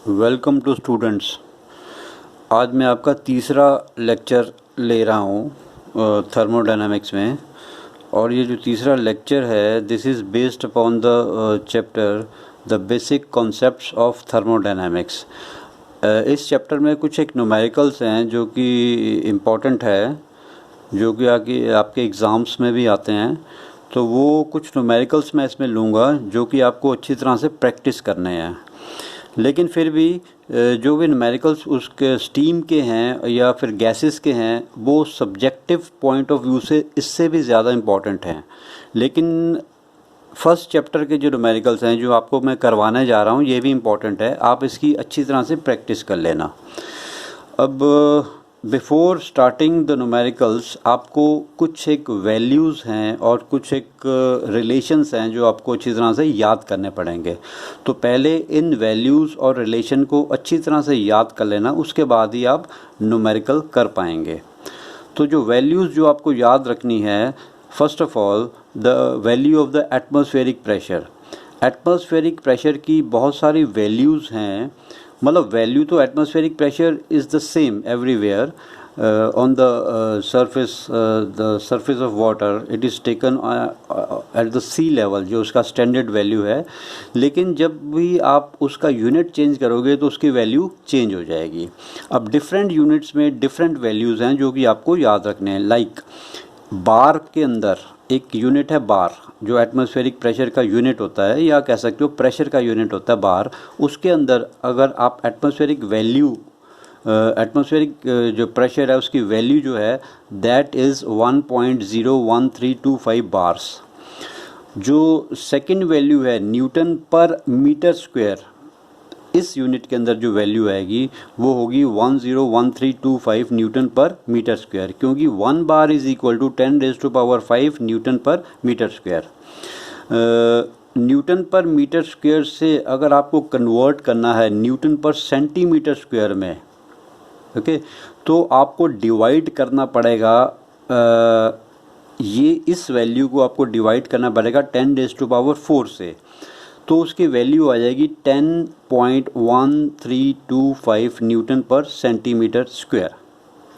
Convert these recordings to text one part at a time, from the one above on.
Welcome to students. आज मैं आपका तीसरा लेक्चर ले रहा हूँ थर्मोडायनामिक्स में। और ये जो तीसरा लेक्चर है this is based upon the chapter the basic concepts of thermodynamics. इस चैप्टर में कुछ एक न्यूमेरिकल्स हैं जो कि इम्पॉर्टेंट है, जो कि आगे आपके एग्ज़ाम्स में भी आते हैं। तो वो कुछ न्यूमेरिकल्स मैं इसमें लूँगा जो कि आपको अच्छी तरह से प्रैक्टिस करने हैं। लेकिन फिर भी जो भी न्यूमेरिकल्स उसके स्टीम के हैं या फिर गैसेस के हैं वो सब्जेक्टिव पॉइंट ऑफ व्यू से इससे भी ज़्यादा इम्पॉर्टेंट हैं। लेकिन फर्स्ट चैप्टर के जो न्यूमेरिकल्स हैं जो आपको मैं करवाने जा रहा हूँ ये भी इम्पॉर्टेंट है, आप इसकी अच्छी तरह से प्रैक्टिस कर लेना। अब बिफोर स्टार्टिंग द न्यूमेरिकल्स आपको कुछ एक वैल्यूज़ हैं और कुछ एक रिलेशंस हैं जो आपको अच्छी तरह से याद करने पड़ेंगे। तो पहले इन वैल्यूज़ और रिलेशन को अच्छी तरह से याद कर लेना, उसके बाद ही आप न्यूमेरिकल कर पाएंगे। तो जो वैल्यूज़ जो आपको याद रखनी है, first of all the value of the atmospheric pressure. Atmospheric pressure की बहुत सारी वैल्यूज़ हैं, मतलब वैल्यू तो atmospheric pressure is the same everywhere on the surface of water. It is taken at the sea level, जो उसका standard value है। लेकिन जब भी आप उसका यूनिट चेंज करोगे तो उसकी वैल्यू चेंज हो जाएगी। अब डिफरेंट यूनिट्स में डिफरेंट वैल्यूज़ हैं जो कि आपको याद रखने हैं। लाइक बार के अंदर एक यूनिट है बार, जो एटमॉस्फेरिक प्रेशर का यूनिट होता है, या कह सकते हो प्रेशर का यूनिट होता है बार। उसके अंदर अगर आप एटमॉस्फेरिक वैल्यू एटमॉस्फेरिक जो प्रेशर है उसकी वैल्यू जो है दैट इज़ 1.01325 बार्स। जो सेकंड वैल्यू है न्यूटन पर मीटर स्क्वायर, इस यूनिट के अंदर जो वैल्यू आएगी वो होगी 101325 न्यूटन पर मीटर स्क्वायर, क्योंकि 1 bar is equal to 10⁵ newton per metre square. Newton per metre square से अगर आपको कन्वर्ट करना है न्यूटन पर सेंटीमीटर स्क्वायर में, ओके, तो आपको डिवाइड करना पड़ेगा। ये इस वैल्यू को आपको डिवाइड करना पड़ेगा 10⁴ से, तो उसकी वैल्यू आ जाएगी 10.1325 Newton per centimetre square.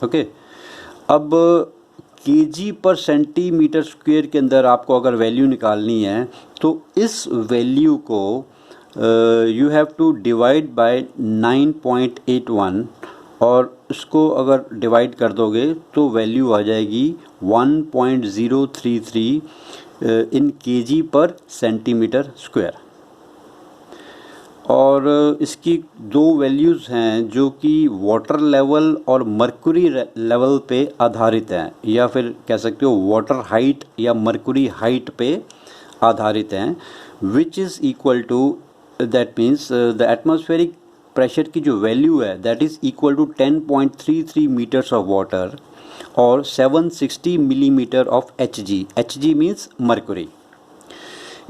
Okay, अब केजी पर सेंटीमीटर स्क्वायर के अंदर आपको अगर वैल्यू निकालनी है तो इस वैल्यू को you have to divide by 9.81, और इसको अगर डिवाइड कर दोगे तो वैल्यू आ जाएगी 1.033 in KG per centimetre square. और इसकी दो वैल्यूज़ हैं जो कि वाटर लेवल और मर्क्यूरी लेवल पे आधारित हैं, या फिर कह सकते हो वाटर हाइट या मर्क्यूरी हाइट पे आधारित हैं, which is equal to, that means the atmospheric pressure की जो वैल्यू है that is equal to 10.33 metres of water और 760 millimetre of Hg। Hg means mercury.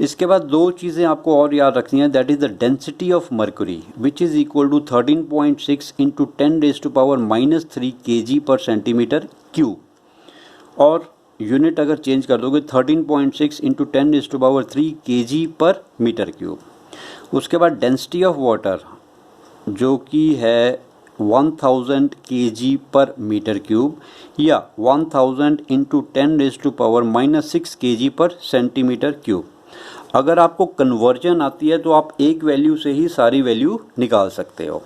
इसके बाद दो चीज़ें आपको और याद रखनी है, that is the density of mercury which is equal to 13.6 into 10⁻³ kg per centimetre cube. और यूनिट अगर चेंज कर दोगे 13.6 into 10⁻³ kg per metre cube. उसके बाद डेंसिटी ऑफ वाटर जो कि है 1000 kg पर मीटर क्यूब, या 1000 into 10⁻⁻6 kg per centimetre cube. अगर आपको कन्वर्जन आती है तो आप एक वैल्यू से ही सारी वैल्यू निकाल सकते हो।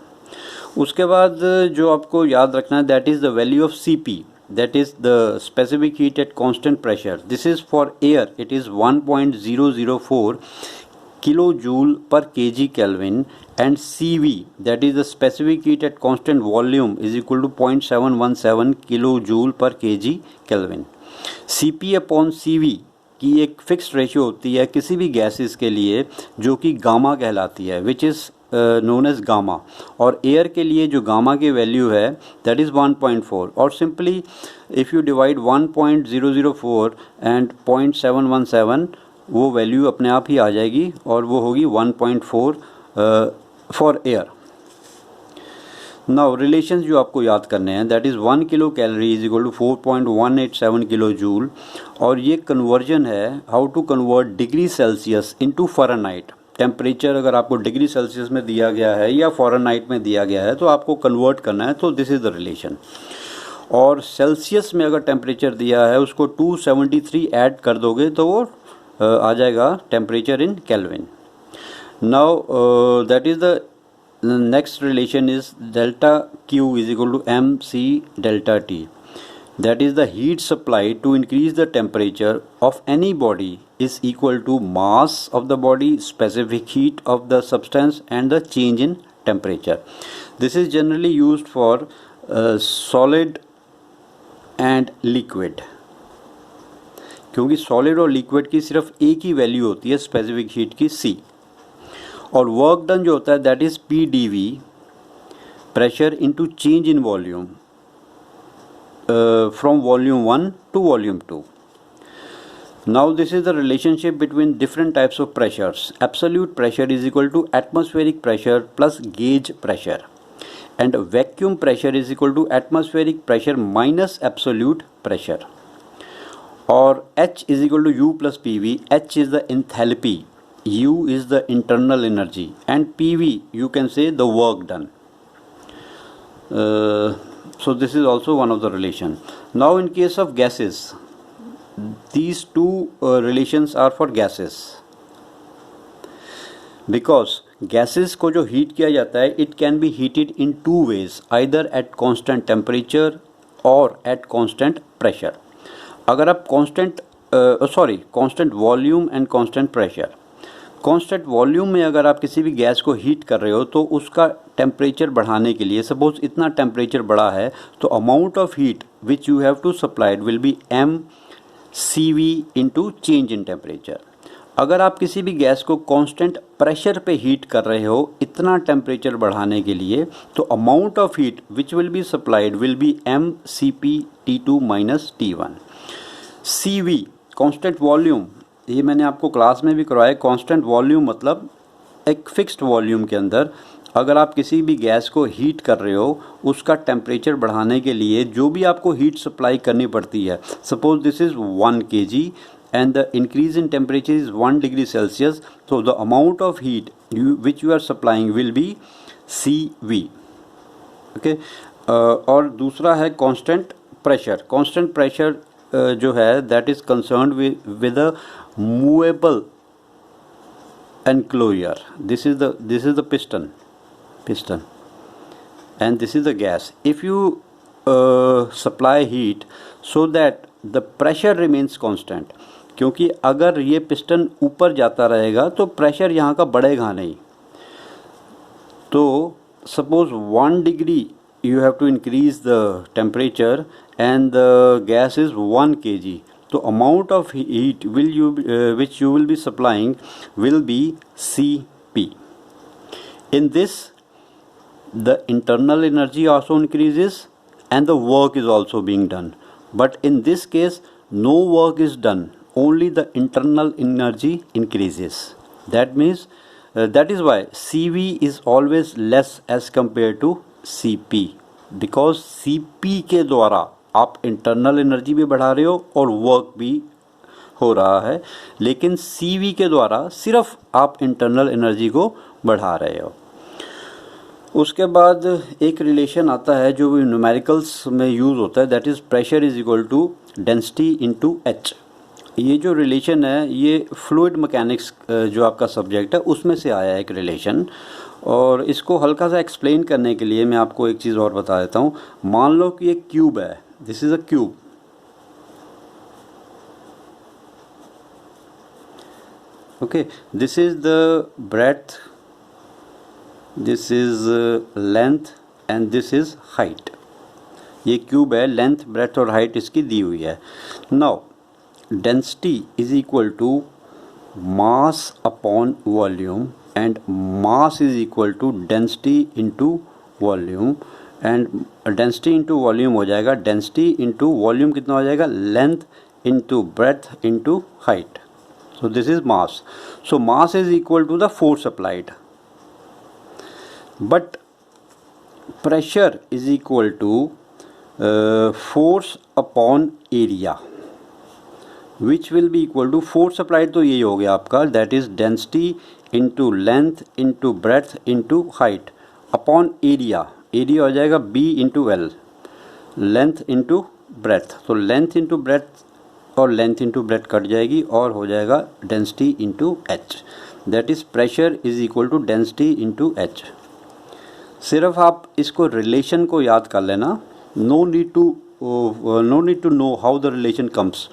उसके बाद जो आपको याद रखना है that is the value of Cp, that is the specific heat at constant pressure. This is for air, it is 1.004 kilo joule per KG kelvin, and Cv that is the specific heat at constant volume is equal to 0.717 kilo joule per KG kelvin. Cp upon Cv की एक fixed ratio होती है किसी भी gases के लिए जो कि गामा कहलाती है, which is known as gamma. और एयर के लिए जो गामा की वैल्यू है दैट इज़ 1.4, और simply if you divide 1.004 and 0.717 वो वैल्यू अपने आप ही आ जाएगी और वो होगी 1.4 फॉर एयर। नाउ रिलेशंस जो आपको याद करने हैं that is 1 kilo calorie is equal to 4.187 kilo joule, और ये कन्वर्जन है how to convert degree Celsius into Fahrenheit. Temperature अगर आपको डिग्री सेल्सियस में दिया गया है या फ़ारेनहाइट में दिया गया है तो आपको कन्वर्ट करना है, तो दिस इज़ द रिलेशन। और सेल्सियस में अगर टेम्परेचर दिया है उसको 273 ऐड कर दोगे तो वो आ जाएगा temperature in kelvin. Now that is the next relation is delta Q is equal to MC delta T, that is the heat supplied to increase the temperature of any body is equal to mass of the body, specific heat of the substance and the change in temperature. This is generally used for solid and liquid, क्योंकि solid और liquid की सिर्फ एक ही value होती है specific heat की C, और work done जो होता है that is PdV, pressure into change in volume from volume 1 to volume 2. Now this is the relationship between different types of pressures. Absolute pressure is equal to atmospheric pressure plus gauge pressure, and vacuum pressure is equal to atmospheric pressure minus absolute pressure. Or H is equal to U plus PV. H is the enthalpy, U is the internal energy, and PV you can say the work done. So this is also one of the relation. Now in case of gases, these two relations are for gases, because gases को जो heat किया जाता है it can be heated in two ways, either at constant temperature or at constant pressure. अगर आप constant volume and constant pressure, constant volume में अगर आप किसी भी गैस को हीट कर रहे हो तो उसका टेम्परेचर बढ़ाने के लिए, सपोज इतना टेम्परेचर बढ़ा है तो amount of heat which you have to supplied will be mCV into change in temperature. अगर आप किसी भी गैस को कांस्टेंट प्रेशर पे हीट कर रहे हो इतना टेम्परेचर बढ़ाने के लिए, तो amount of heat which will be supplied will B mCp T2 minus T1। CV constant volume, ये मैंने आपको क्लास में भी करवाया। कांस्टेंट वॉल्यूम मतलब एक फिक्स्ड वॉल्यूम के अंदर अगर आप किसी भी गैस को हीट कर रहे हो उसका टेम्परेचर बढ़ाने के लिए जो भी आपको हीट सप्लाई करनी पड़ती है, suppose this is 1 kg and the increase in temperature is 1 degree Celsius, so the amount of heat which you are supplying will be CV. Okay, और दूसरा है कांस्टेंट प्रेशर। कांस्टेंट प्रेशर जो है that is concerned with a movable enclosure. This is the piston and this is the gas. If you supply heat so that the pressure remains constant, क्योंकि अगर ये piston ऊपर जाता रहेगा तो pressure यहाँ का बढ़ेगा नहीं। तो suppose 1 degree you have to increase the temperature and the gas is 1 kg, तो amount of heat which you will be supplying will be Cp. In this the internal energy also increases and the work is also being done, but in this case no work is done, only the internal energy increases. That means that is why Cv is always less as compared to Cp, because Cp के द्वारा आप internal energy भी बढ़ा रहे हो और work भी हो रहा है, लेकिन Cv के द्वारा सिर्फ आप इंटरनल एनर्जी को बढ़ा रहे हो। उसके बाद एक रिलेशन आता है जो न्यूमेरिकल्स में यूज़ होता है, that is pressure is equal to density into H। ये जो रिलेशन है ये फ्लूइड मैकेनिक्स जो आपका सब्जेक्ट है उसमें से आया है एक रिलेशन, और इसको हल्का सा एक्सप्लेन करने के लिए मैं आपको एक चीज़ और बता देता हूँ। मान लो कि एक क्यूब है, this is a cube, okay, this is the breadth, this is length and this is height. ये क्यूब है, लेंथ ब्रेड्थ और हाइट इसकी दी हुई है। Now density is equal to mass upon volume and mass is equal to density into volume, and density into volume हो जाएगा density into volume कितना हो जाएगा, length into breadth into height. So this is mass. So mass is equal to the force applied, but pressure is equal to force upon area which will be equal to force applied, तो यही हो गया आपका, that is density into length into breadth into height upon area. Area हो जाएगा B into L, length into breadth, तो length into breadth और length into breadth cut जाएगी और हो जाएगा density into H. That is pressure is equal to density into H. सिर्फ आप इसको रिलेशन को याद कर लेना, no need to know how the relation comes.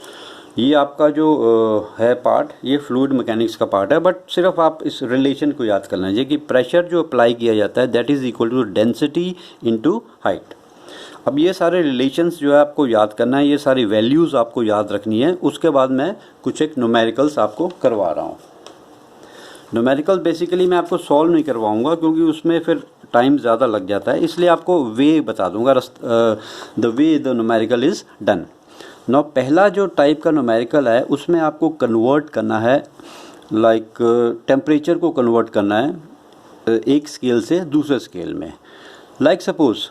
ये आपका जो है पार्ट, ये फ्लूइड मैकेनिक्स का पार्ट है, बट सिर्फ आप इस रिलेशन को याद कर लीजिए कि प्रेशर जो अप्लाई किया जाता है that is equal to density into height. अब ये सारे रिलेशंस जो है आपको याद करना है, ये सारी वैल्यूज़ आपको याद रखनी है। उसके बाद मैं कुछ एक न्यूमेरिकल्स आपको करवा रहा हूँ। न्यूमेरिकल बेसिकली मैं आपको सॉल्व नहीं करवाऊँगा क्योंकि उसमें फिर टाइम ज़्यादा लग जाता है, इसलिए आपको वे बता दूंगा, the way the numerical is done. Now पहला जो टाइप का न्यूमेरिकल है उसमें आपको कन्वर्ट करना है, लाइक टेम्परेचर को कन्वर्ट करना है एक स्केल से दूसरे स्केल में। Like suppose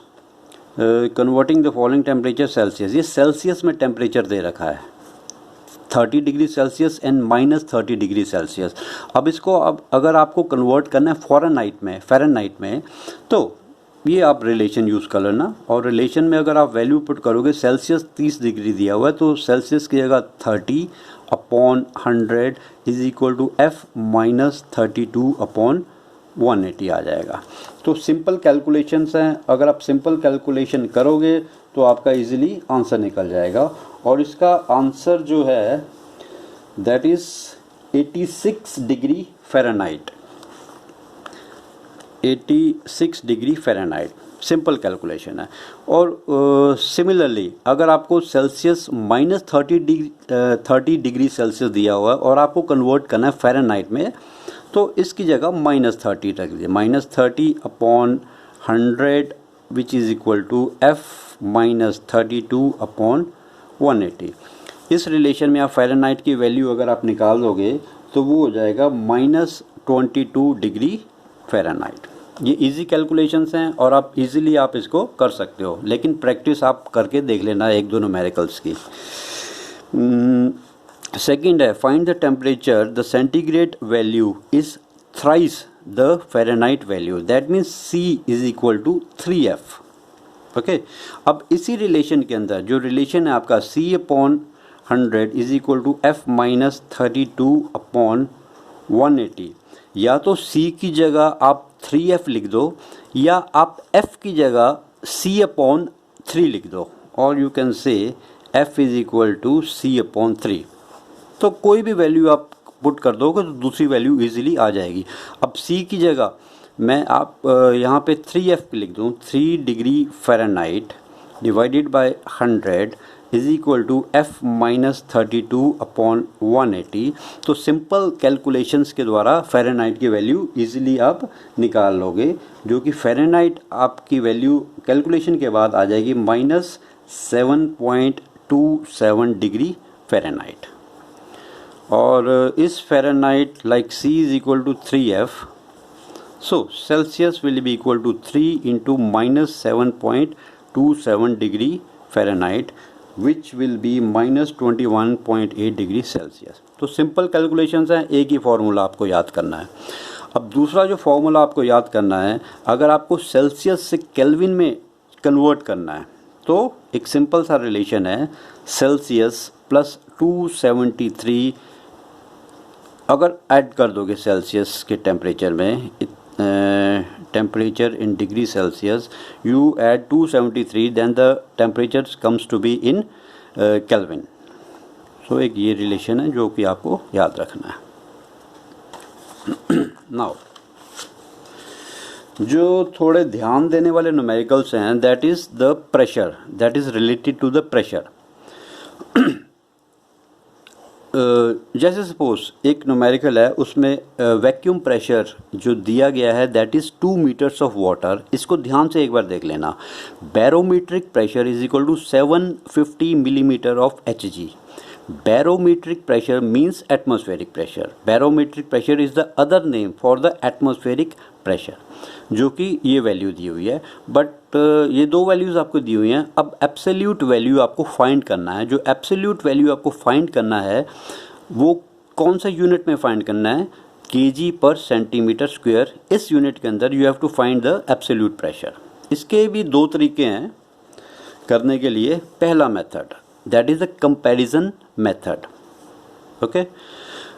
converting the following temperature Celsius, ये सेल्सियस में टेम्परेचर दे रखा है 30 degree Celsius and -30 degree Celsius. अब इसको अब अगर आपको कन्वर्ट करना है फ़ारेनहाइट में तो ये आप रिलेशन यूज़ कर लेना, और रिलेशन में अगर आप वैल्यू पुट करोगे, सेल्सियस 30 डिग्री दिया हुआ है तो सेल्सियस की जगह 30 upon 100 is equal to F minus 32 upon 180 आ जाएगा। तो सिंपल कैलकुलेशंस हैं, अगर आप सिंपल कैलकुलेशन करोगे तो आपका इजीली आंसर निकल जाएगा, और इसका आंसर जो है that is 86 degree Fahrenheit. 86 degree Fahrenheit simple calculation है। और सिमिलरली अगर आपको सेल्सियस -30 डिग्री सेल्सियस दिया हुआ है और आपको कन्वर्ट करना है फ़ारेनहाइट में, तो इसकी जगह -30 रख दीजिए, -30 upon 100 which is equal to F minus 32 upon 180। इस रिलेशन में आप फ़ारेनहाइट की वैल्यू अगर आप निकाल दोगे तो वो हो जाएगा -22 डिग्री फ़ारेनहाइट। ये इजी कैलकुलेशंस हैं और आप इजीली आप इसको कर सकते हो, लेकिन प्रैक्टिस आप करके देख लेना एक दो न्यूमेरिकल्स की। सेकंड है find the temperature the centigrade value is thrice the Fahrenheit value, that means C is equal to 3F। Okay, अब इसी रिलेशन के अंदर जो रिलेशन है आपका C upon 100 is equal to F minus 32 upon 180, या तो C की जगह आप 3F लिख दो या आप F की जगह C अपॉन 3 लिख दो, और you can say F is equal to C upon 3। तो कोई भी वैल्यू आप पुट कर दोगे तो दूसरी वैल्यू इजीली आ जाएगी। अब C की जगह मैं आप यहाँ पे 3F लिख दूँ, 3 degree Fahrenheit divided by 100 is equal to F minus 32 upon 180। तो सिंपल कैलकुलेशंस के द्वारा फ़ारेनहाइट की वैल्यू इजीली आप निकाल लोगे, जो कि फ़ारेनहाइट आपकी वैल्यू कैलकुलेशन के बाद आ जाएगी -7.27 डिग्री फ़ारेनहाइट। और इस Fahrenheit like C is equal to 3F, so Celsius will be equal to 3 into -7.27 degree Fahrenheit, which will be -21.8 degree Celsius. तो सिंपल कैलकुलेशंस हैं, एक ही फार्मूला आपको याद करना है। अब दूसरा जो फार्मूला आपको याद करना है, अगर आपको सेल्सियस से केल्विन में कन्वर्ट करना है तो एक सिंपल सा रिलेशन है, सेल्सियस प्लस 273 अगर ऐड कर दोगे सेल्सियस के टेम्परेचर में, temperature in degree Celsius, you add 273 then the temperature comes to be in Kelvin. So एक ये रिलेशन है जो कि आपको याद रखना है। नाउ जो थोड़े ध्यान देने वाले न्यूमेरिकल्स हैं, that is the pressure, that is related to the pressure. जैसे सपोज एक न्यूमेरिकल है, उसमें वैक्यूम प्रेशर जो दिया गया है that is 2 meters of water. इसको ध्यान से एक बार देख लेना। Barometric pressure is equal to 750 millimetre of Hg। Barometric pressure means atmospheric pressure. Barometric pressure is the other name for the atmospheric pressure, जो कि ये वैल्यू दी हुई है। बट ये दो वैल्यूज़ आपको दी हुई हैं। अब एब्सोल्यूट वैल्यू आपको फाइंड करना है। जो एब्सोल्यूट वैल्यू आपको फाइंड करना है वो कौन सा यूनिट में फाइंड करना है, केजी पर सेंटीमीटर स्क्वायर। इस यूनिट के अंदर you have to find the absolute pressure. इसके भी दो तरीके हैं करने के लिए। पहला method that is the comparison method. Okay,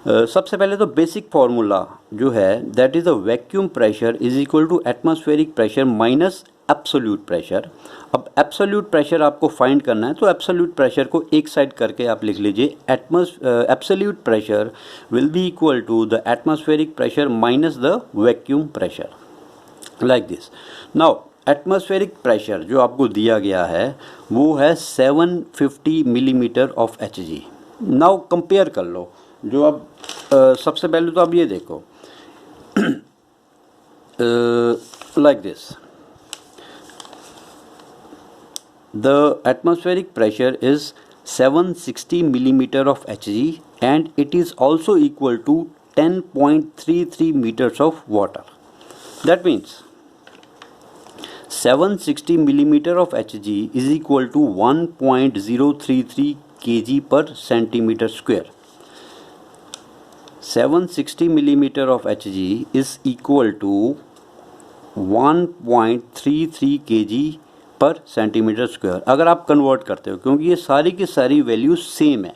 सबसे पहले तो बेसिक फार्मूला जो है that is the vacuum pressure is equal to atmospheric pressure minus absolute pressure. अब एब्सोल्यूट प्रेशर आपको फाइंड करना है तो एब्सोल्यूट प्रेशर को एक साइड करके आप लिख लीजिए absolute pressure will be equal to the atmospheric pressure minus the vacuum pressure, like this. Now atmospheric pressure जो आपको दिया गया है वो है 750 millimetre of Hg। Now compare कर लो। जो अब सबसे पहले तो आप ये देखो like this, the atmospheric pressure is 760 millimeter of Hg and it is also equal to 10.33 meters of water. That means 760 millimeter of Hg is equal to 1.033 kg per centimeter square. 760 millimeter of Hg is equal to 1.33 kg per centimetre square. अगर आप convert करते हो, क्योंकि ये सारी की सारी values same है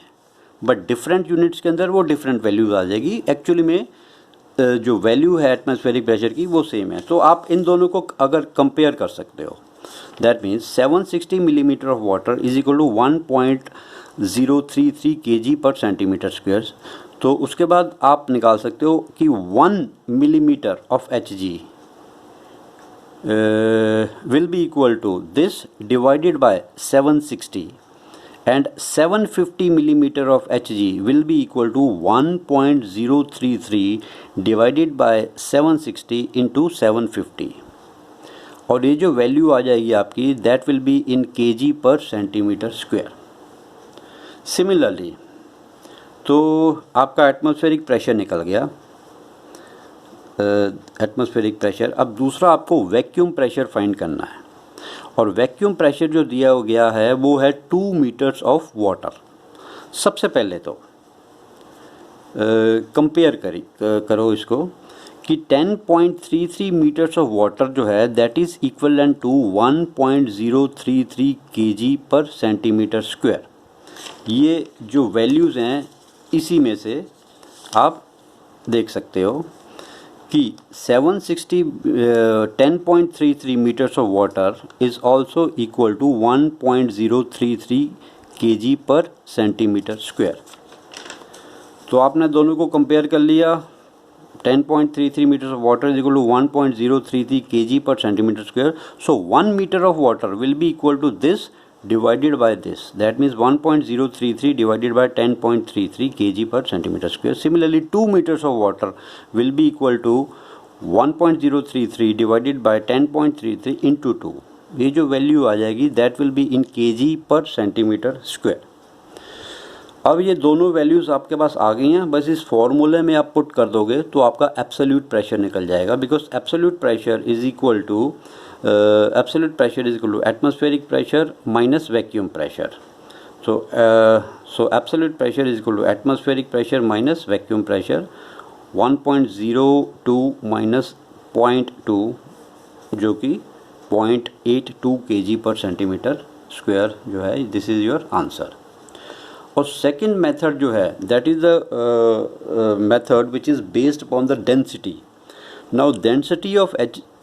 बट डिफरेंट यूनिट्स के अंदर वो डिफरेंट वैल्यूज आ जाएगी। एक्चुअली में जो वैल्यू है एटमॉस्फेरिक प्रेशर की वो सेम है, तो आप इन दोनों को अगर कंपेयर कर सकते हो that means 760 millimetre of water is equal to 1.033 kg per centimetre square. तो उसके बाद आप निकाल सकते हो कि 1 millimetre of Hg will be equal to this divided by 760 and 750 millimeter of Hg will be equal to 1.033 divided by 760 into 750 और ये जो वैल्यू आ जाएगी आपकी that will be in kg per centimetre square. Similarly तो आपका atmospheric pressure निकल गया, एटमॉस्फेरिक प्रेशर। अब दूसरा आपको वैक्यूम प्रेशर फाइंड करना है और वैक्यूम प्रेशर जो दिया गया है वो है 2 मीटर्स ऑफ वाटर। सबसे पहले तो कंपेयर करो इसको कि 10.33 मीटर्स ऑफ वाटर जो है that is equivalent to 1.033 kg per centimetre square. ये जो वैल्यूज़ हैं इसी में से आप देख सकते हो कि 10.33 metres of water is also equal to 1.033 kg per centimetre square. तो आपने दोनों को कंपेयर कर लिया। 10.33 metres of water is equal to 1.033 kg per centimetre square. So 1 metre of water will be equal to this divided by this, that means 1.033 divided by 10.33 kg per centimeter square. Similarly 2 meters of water will be equal to 1.033 divided by 10.33 into 2. ये जो value आ जाएगी that will be in kg per centimeter square. अब ये दोनों values आपके पास आ गई हैं, बस इस फॉर्मूले में आप पुट कर दोगे तो आपका एब्सोल्यूट प्रेशर निकल जाएगा। Because absolute pressure is equal to atmospheric pressure minus vacuum pressure. So absolute pressure is equal to atmospheric pressure minus vacuum pressure. 1.02 minus 0.2 जो कि 0.82 kg पर सेंटीमीटर स्क्वायर जो है, दिस इज़ योर आंसर। और second method जो है that is the method which is based upon the density. Now density of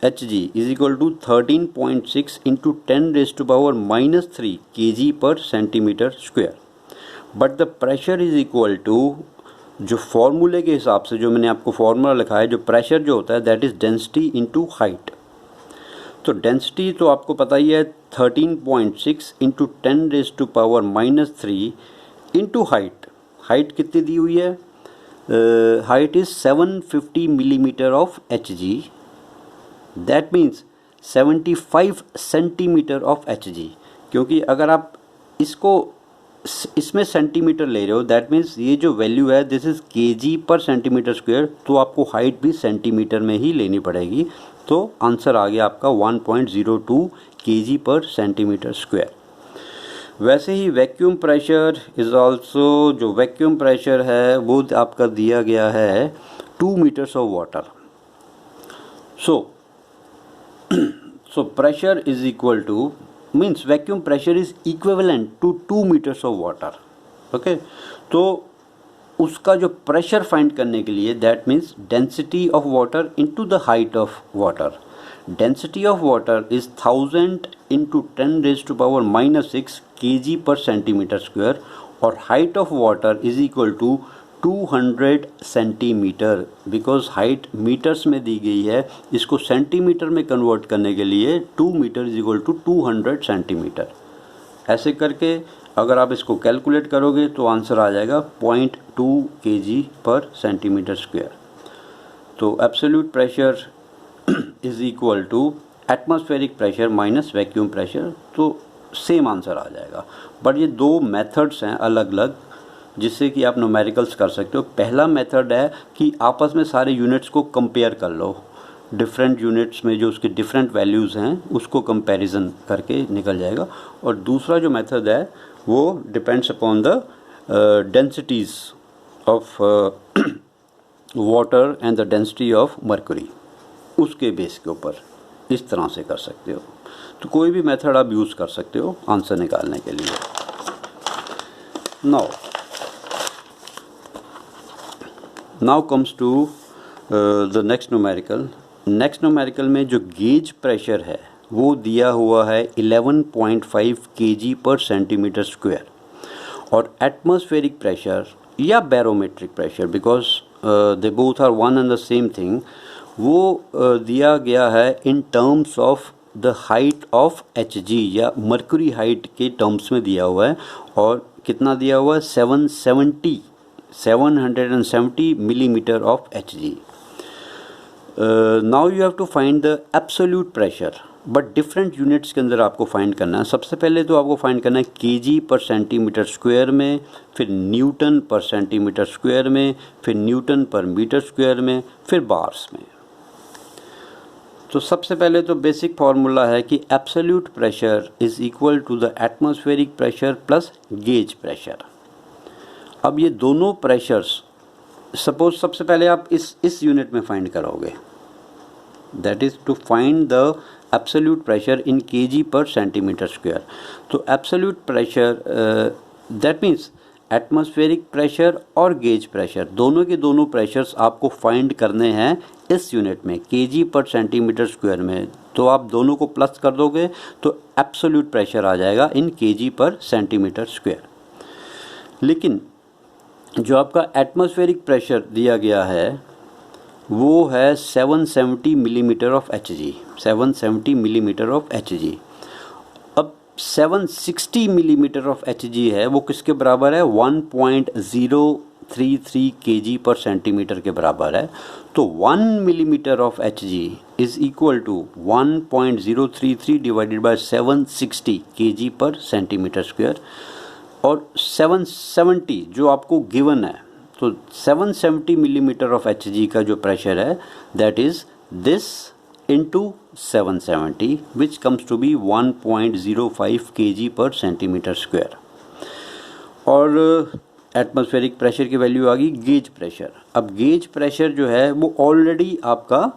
Hg is equal to 13.6 into 10⁻³ kg per centimetre square, but the pressure is equal to, जो फॉर्मूले के हिसाब से जो मैंने आपको फॉर्मूला लिखा है, जो प्रेशर जो होता है that is density into height. तो डेंसिटी तो आपको पता ही है 13.6 इंटू 10⁻³ इंटू हाइट। हाइट कितनी दी हुई है? Height is 750 millimetre of Hg, that means 75 centimetre of Hg। क्योंकि अगर आप इसमें सेंटीमीटर ले रहे हो दैट मीन्स ये जो वैल्यू है this is kg per centimetre square, तो आपको हाइट भी सेंटीमीटर में ही लेनी पड़ेगी। तो आंसर आ गया आपका 1.02 kg पर सेंटीमीटर स्क्वायर। वैसे ही वैक्यूम प्रेशर इज़ ऑल्सो, जो वैक्यूम प्रेशर है वो आपका दिया गया है 2 meters of water. So pressure is equal to, means vacuum pressure is equivalent to 2 meters of water. Okay, तो उसका जो प्रेशर फाइंड करने के लिए, that means density of water into the height of water. Density of water is 1000 into 10⁻⁻6 kg per centimetre square और height of water is equal to 200 centimetre. Because height metres में दी गई है, इसको centimetre में कन्वर्ट करने के लिए 2 metre is equal to 200 centimetre. ऐसे करके अगर आप इसको कैलकुलेट करोगे तो आंसर आ जाएगा 0.2 kg पर सेंटीमीटर स्क्वायर. तो absolute pressure is equal to atmospheric pressure minus vacuum pressure. तो सेम आंसर आ जाएगा. बट ये दो मेथड्स हैं अलग अलग, जिससे कि आप न्यूमेरिकल्स कर सकते हो. पहला मेथड है कि आपस में सारे यूनिट्स को कंपेयर कर लो, डिफरेंट यूनिट्स में जो उसके डिफरेंट वैल्यूज़ हैं उसको कंपैरिजन करके निकल जाएगा. और दूसरा जो मेथड है वो depends upon the densities of water and the density of mercury, उसके बेस के ऊपर इस तरह से कर सकते हो. तो कोई भी मेथड आप यूज़ कर सकते हो आंसर निकालने के लिए. Now comes to the next numerical. Next numerical में जो गेज प्रेशर है वो दिया हुआ है 11.5 kg पर सेंटीमीटर स्क्वायर और एटमॉस्फेरिक प्रेशर या barometric pressure, because they both are one and the same thing, वो दिया गया है in terms of the height of Hg या मर्क्यूरी हाइट के टर्म्स में दिया हुआ है. और कितना दिया हुआ है? 770 millimetre of Hg. Now you have to find the absolute pressure, but different units के अंदर आपको फाइंड करना है. सबसे पहले तो आपको फाइंड करना है kg पर सेंटीमीटर स्क्वायर में, फिर न्यूटन पर सेंटीमीटर स्क्वायर में, फिर न्यूटन पर मीटर स्क्वायर में, फिर बार्स में. तो सबसे पहले तो बेसिक फार्मूला है कि absolute pressure is equal to the atmospheric pressure plus gauge pressure. अब ये दोनों प्रेशर्स, सपोज सबसे पहले आप इस यूनिट में फाइंड करोगे, that is to find the absolute pressure in kg per centimetre square. तो absolute pressure that means atmospheric pressure और गेज प्रेशर, दोनों के दोनों प्रेशर्स आपको फाइंड करने हैं इस यूनिट में kg पर सेंटीमीटर स्क्वायर में. तो आप दोनों को प्लस कर दोगे तो एब्सोल्यूट प्रेशर आ जाएगा इन kg पर सेंटीमीटर स्क्वायर. लेकिन जो आपका एटमॉस्फेरिक प्रेशर दिया गया है वो है 770 millimetre of Hg, 770 millimetre of Hg. अब 760 मिलीमीटर ऑफ Hg है, वो किसके बराबर है? 1.033 kg पर सेंटीमीटर के बराबर है. तो 1 millimetre of Hg is equal to 1.033 divided by 760 kg per centimetre square. और 770 जो आपको गिवन है, तो 770 मिलीमीटर ऑफ Hg का जो प्रेशर है that is this into 770 which comes to be 1.05 kg per centimetre square. और एटमॉस्फेरिक प्रेशर की वैल्यू आ गई गेज प्रेशर. अब गेज प्रेशर जो है वो ऑलरेडी आपका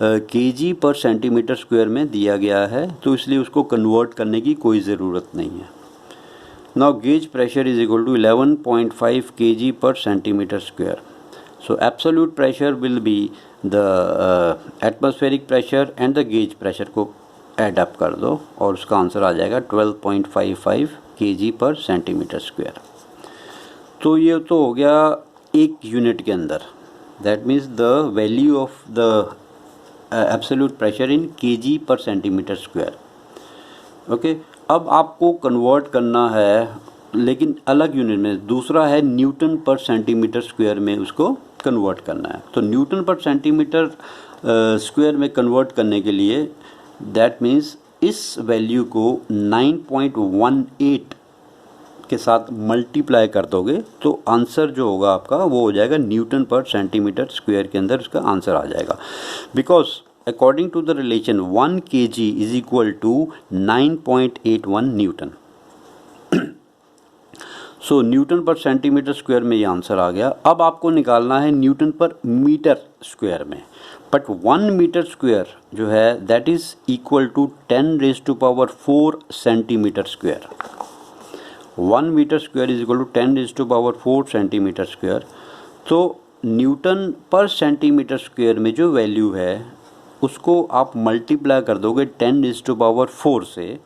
kg पर सेंटीमीटर स्क्वायर में दिया गया है, तो इसलिए उसको कन्वर्ट करने की कोई ज़रूरत नहीं है. Now gauge pressure is equal to 11.5 kg per centimeter square. So absolute pressure will be the atmospheric pressure and the gauge pressure को add up कर दो और उसका आंसर आ जाएगा 12.55 kg per centimeter square. तो ये तो हो गया एक यूनिट के अंदर, that means the value of the absolute pressure in kg per centimeter square. Okay. अब आपको कन्वर्ट करना है लेकिन अलग यूनिट में, दूसरा है न्यूटन पर सेंटीमीटर स्क्वायर में उसको कन्वर्ट करना है. तो न्यूटन पर सेंटीमीटर स्क्वायर में कन्वर्ट करने के लिए दैट मीन्स इस वैल्यू को 9.18 के साथ मल्टीप्लाई कर दोगे तो आंसर जो होगा आपका वो हो जाएगा न्यूटन पर सेंटीमीटर स्क्वायर के अंदर उसका आंसर आ जाएगा. Because according to the relation 1 kg is equal to 9.81 Newton. So Newton per centimetre square में ये आंसर आ गया। अब आपको निकालना है न्यूटन पर मीटर स्क्वायर में, बट 1 मीटर स्क्वायर जो है that is equal to 10⁴ centimetre square. 1 metre square is equal to 10⁴ centimetre square. तो न्यूटन पर सेंटीमीटर स्क्वायर में जो वैल्यू है उसको आप मल्टीप्लाई कर दोगे 10⁴ से,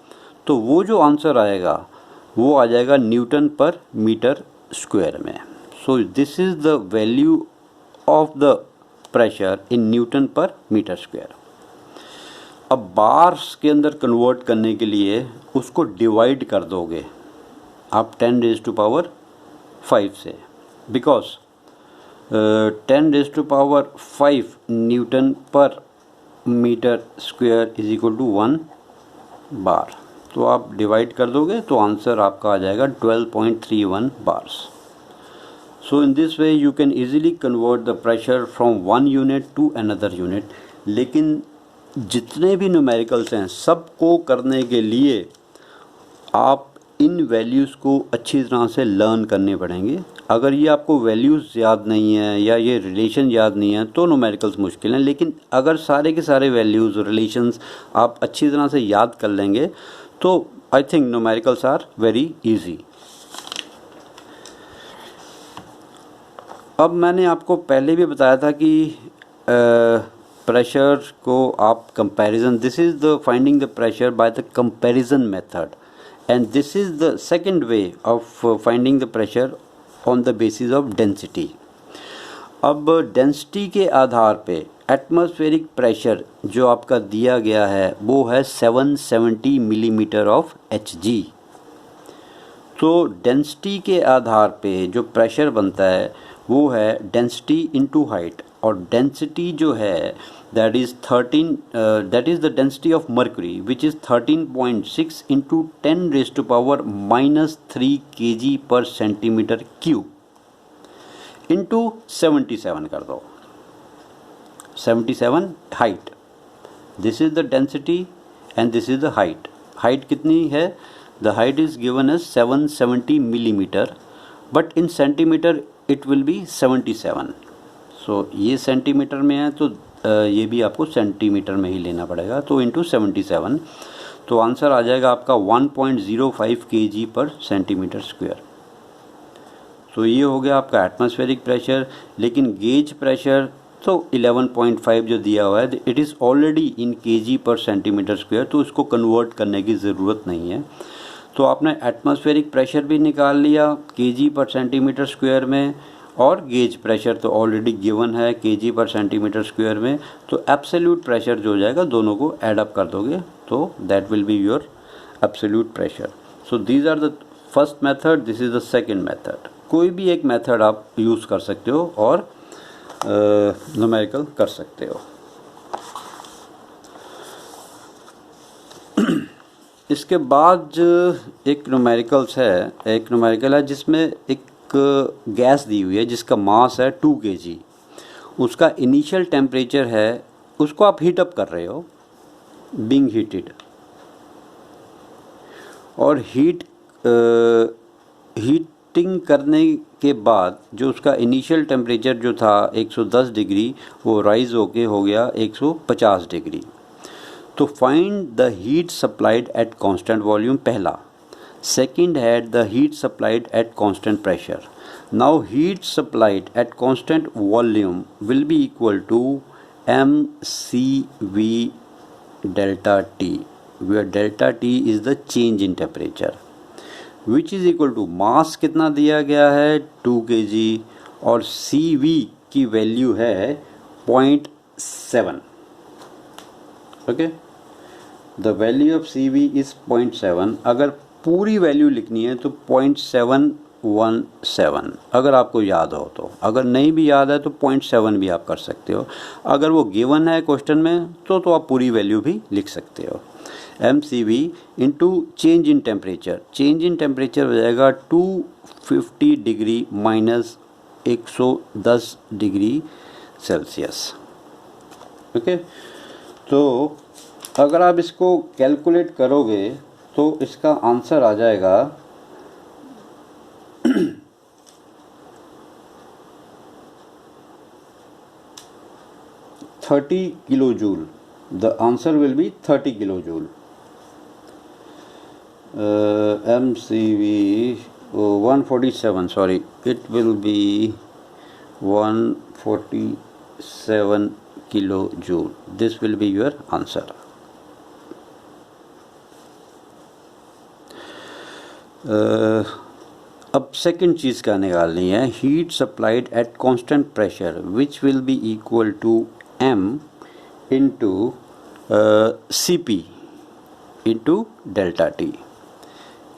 तो वो जो आंसर आएगा वो आ जाएगा न्यूटन पर मीटर स्क्वायर में। So this is the value of the pressure in newton per metre square. अब बार्स के अंदर कन्वर्ट करने के लिए उसको डिवाइड कर दोगे आप 10⁵ से, because 10⁵ newton per metre square is equal to 1 bar. तो आप डिवाइड कर दोगे तो आंसर आपका आ जाएगा 12.31 bars. So in this way you can easily convert the pressure from one unit to another unit. लेकिन जितने भी न्यूमेरिकल्स हैं सबको करने के लिए आप इन वैल्यूज़ को अच्छी तरह से लर्न करने पड़ेंगे। अगर ये आपको वैल्यूज़ याद नहीं है या ये रिलेशन याद नहीं है तो न्यूमेरिकल्स मुश्किल हैं, लेकिन अगर सारे के सारे वैल्यूज़ रिलेशंस आप अच्छी तरह से याद कर लेंगे तो I think numericals are very easy. अब मैंने आपको पहले भी बताया था कि प्रेशर को आप comparison, this is the finding the pressure by the comparison method, and this is the second way of finding the pressure on the basis of density. अब डेंसिटी के आधार पे एटमॉस्फेरिक प्रेशर जो आपका दिया गया है वो है 770 मिलीमीटर ऑफ Hg। तो डेंसिटी के आधार पे जो प्रेशर बनता है वो है डेंसिटी इनटू हाइट, और डेंसिटी जो है that is the density of mercury which is 13.6 into 10⁻³ kg per centimetre cube into 77 कर दो। 77 height, this is the density and this is the height. Height कितनी है? The height is given as 770 millimetre, but in centimetre it will be 77। सो ये centimetre में है तो ये भी आपको सेंटीमीटर में ही लेना पड़ेगा, तो इंटू 77, तो आंसर आ जाएगा आपका 1.05 kg पर सेंटीमीटर स्क्वायर। तो ये हो गया आपका एटमॉस्फेरिक प्रेशर। लेकिन गेज प्रेशर तो 11.5 जो दिया हुआ है it is already in KG per centimetre square, तो उसको कन्वर्ट करने की ज़रूरत नहीं है। तो आपने एटमॉस्फेरिक प्रेशर भी निकाल लिया केजी पर सेंटीमीटर स्क्वायर में, और गेज प्रेशर तो ऑलरेडी गिवन है केजी पर सेंटीमीटर स्क्वायर में। तो एब्सोल्यूट प्रेशर जो हो जाएगा दोनों को ऐड अप कर दोगे तो that will be your absolute pressure. So these are the first method, this is the second method. कोई भी एक मेथड आप यूज़ कर सकते हो और न्यूमेरिकल कर सकते हो। इसके बाद एक न्यूमेरिकल है जिसमें एक गैस दी हुई है जिसका मास है 2 kg। उसका इनिशियल टेम्परेचर है, उसको आप हीट अप कर रहे हो, बीइंग हीटेड, और हीटिंग करने के बाद जो उसका इनिशियल टेम्परेचर जो था 110 डिग्री वो राइज होके हो गया 150 डिग्री। तो find the heat supplied at constant volume पहला। सेकंड है the heat supplied at constant pressure. Now heat supplied at constant volume will be equal to mCV delta T, where delta T is the change in temperature, which is equal to मास कितना दिया गया है 2 kg, और CV की value है 0.7। Okay, the value of CV is 0.7। अगर पूरी value लिखनी है तो 0.717 अगर आपको याद हो तो, अगर नहीं भी याद है तो 0.7 भी आप कर सकते हो। अगर वो गिवन है क्वेश्चन में तो आप पूरी वैल्यू भी लिख सकते हो। mCV into change in temperature, change in temperature हो जाएगा 250 degree minus 110 degree Celsius. Okay, तो अगर आप इसको कैलकुलेट करोगे तो इसका आंसर आ जाएगा 30 kilojoule. The answer will be 30 kilojoule. MCV 147, sorry, it will be 147 kilojoule. This will be your answer. अब सेकंड चीज़ का निकालनी है, heat supplied at constant pressure which will be equal to m into CP into delta T.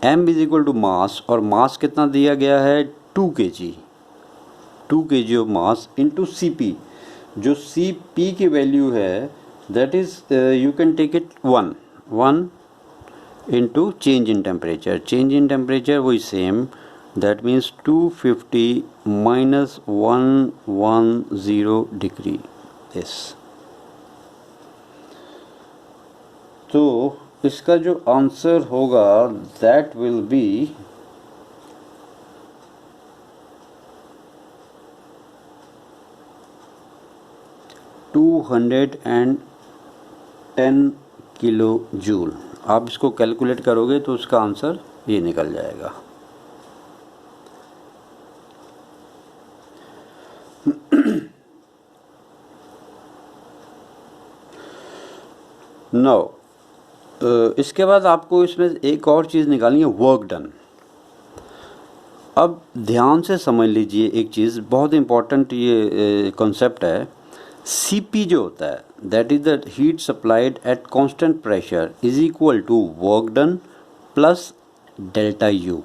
m is equal to mass, और mass कितना दिया गया है 2 kg, 2 kg of mass into CP. जो CP की वैल्यू है that is you can take it 1 into change in temperature. Change in temperature वही same, that means 250 minus 110 degree this. तो इसका जो आंसर होगा that will be 210 kilo joule. आप इसको कैलकुलेट करोगे तो उसका आंसर ये निकल जाएगा. नो इसके बाद आपको इसमें एक और चीज़ निकालनी है, वर्क डन. अब ध्यान से समझ लीजिए एक चीज़, बहुत इम्पॉर्टेंट ये कॉन्सेप्ट है. CP जो होता है that is the heat supplied at constant pressure is equal to work done plus delta U.